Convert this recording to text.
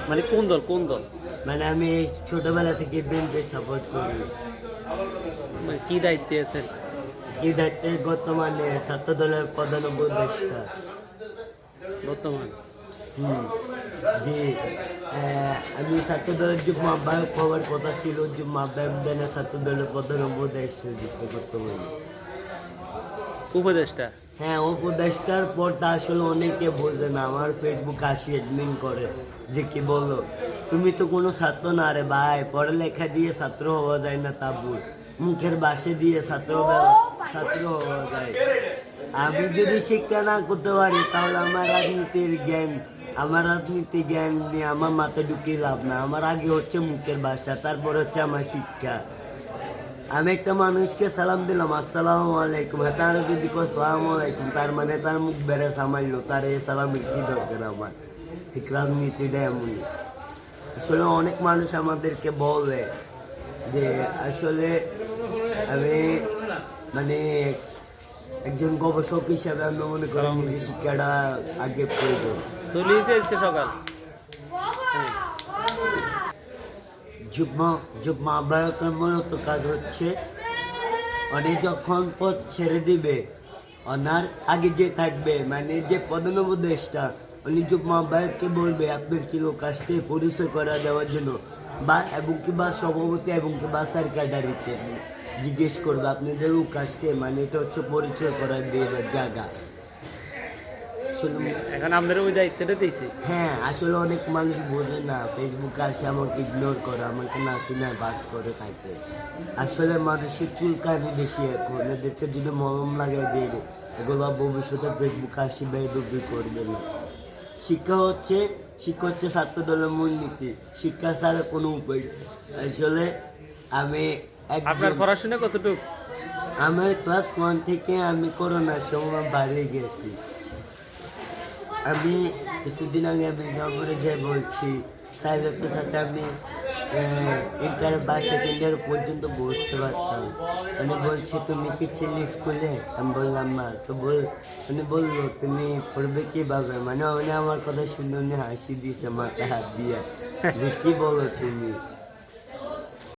মানে কোন দল কোন দল? মানে আমি ছোটবেলা থেকে বিএনপি সাপোর্ট করি। মানে কি দায়িত্বে আছেন? এই দায়িত্বে বর্তমানে ছাত্র দলের প্রধান উপদেষ্টা। বর্তমান জি, আমি ছাত্র দলের যুগ্ম আহ্বায়ক হওয়ার কথা ছিল, যুগ্ম আহ্বায়ক দেন ছাত্র দলের প্রধান উপদেষ্টা দিচ্ছে বর্তমানে। উপদেষ্টা? হ্যাঁ, উপদেষ্টার পরটা আসলে অনেকে বোঝে না। আমার ফেসবুকে আসি অ্যাডমিন করে যে কি বললো, তুমি তো কোনো ছাত্র না রে ভাই, পড়ালেখা দিয়ে ছাত্র হওয়া যায় না, তা ভুল। মুখের বাসে দিয়ে ছাত্র হওয়া যায়। আমি যদি শিক্ষা না করতে পারি তাহলে আমার রাজনীতি জ্ঞান নিয়ে আমার মাথায় ঢুকিয়ে লাভ না। আমার আগে হচ্ছে মুখের ভাষা, তারপর হচ্ছে আমার শিক্ষা। আমি একটা মানুষকে সালাম দিলাম, আসসালামু আলাইকুম, তারা যদি কো সালামু আলাইকুম, তার মানে তার মুখ বেড়ে সামাইলো, তার এই সালামের কি দরকার আমার? ঠিক রাজনীতিটা এমনই। আসলে অনেক মানুষ আমাদেরকে বলে যে আসলে আমি মানে একজন গবেষক হিসাবে আমি মনে করি নিজের শিক্ষাটা আগে প্রয়োজন। চলিয়েছে আজকে সকাল। যুগ্ম যুগ্ম আহ্বায়কের মূলত কাজ হচ্ছে উনি যখন পদ ছেড়ে দিবে, ওনার আগে যে থাকবে মানে যে প্রধান উপদেষ্টা, উনি যুগ্ম আহ্বায়ককে বলবে আপনার কি লোক আসতে পরিচয় করা দেওয়ার জন্য, বা এবং কি বা সভাপতি এবং কি বা সেক্রেটারিকে জিজ্ঞেস করবে আপনাদের লোক আসতে, মানে এটা হচ্ছে পরিচয় করা দেওয়ার জায়গা। এখন আমাদের ওই দায়িত্বটা দিয়েছি। হ্যাঁ, আসলে অনেক মানুষ বোঝে না, ফেসবুকে আসে আমাকে ইগনোর করে, আমাকে না চিনে বাস করে থাকে। আসলে মানুষের চুলকানি বেশি এখন, এদেরকে যদি মলম লাগাই দিয়ে এগুলো ভবিষ্যতে ফেসবুকে আসি বেদবি করবে না। শিক্ষা হচ্ছে ছাত্র দলের মূলনীতি, শিক্ষা ছাড়া কোনো উপায় নেই। আসলে আমি আপনার পড়াশোনা কতটুকু? আমার ক্লাস 1 থেকে আমি করোনার সময় বাইরে গেছি। আমি কিছুদিন আগে বিজ্ঞাপনে যে বলছি সাইলেন্টের সাথে আমি ইন্টার বা সেকেন্ড ইয়ার পর্যন্ত বসতে পারতাম। উনি বলছি তুমি কি ছিলে স্কুলে? আমি বললাম না। তো উনি বললো তুমি পড়বে কীভাবে, মানে উনি আমার কথা শুনে উনি হাসি দিয়েছে মাথায় হাত দিয়ে যে কি বলো তুমি।